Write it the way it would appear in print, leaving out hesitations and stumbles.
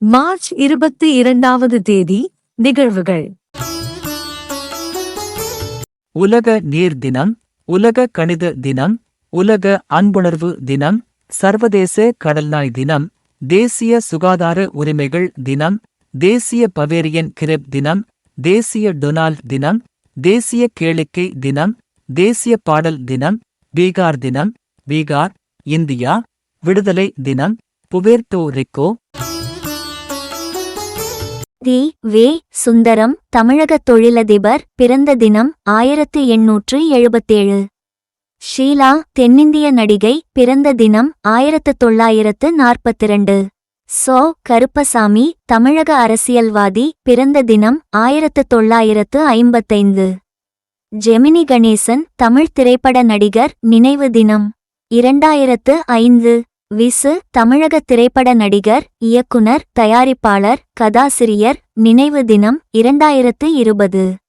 March 22வது தேதி நிகழ்வுகள். உலக நீர் தினம், உலக கணித தினம், உலக அன்புணர்வு தினம், சர்வதேச கடல்நாய் தினம், தேசிய சுகாதார உரிமைகள் தினம், தேசிய பவேரியன் கிரெப் தினம், தேசிய டொனால்ட் தினம், தேசிய கேளிக்கை தினம், தேசிய பாடல் தினம், பீகார் தினம், பீகார், இந்தியா, விடுதலை தினம், புவேர்ட்டோ ரிக்கோ. தி. வே. சுந்தரம் தமிழக தொழிலதிபர் பிறந்த தினம் 1877. ஷீலா தென்னிந்திய நடிகை பிறந்த தினம் 1942. சோ. கருப்பசாமி தமிழக அரசியல்வாதி பிறந்த தினம் 1955. ஜெமினி கணேசன் தமிழ் திரைப்பட நடிகர் நினைவு தினம் 2005. விசு தமிழக திரைப்பட நடிகர், இயக்குனர், தயாரிப்பாளர், கதாசிரியர் நினைவு தினம் 2020.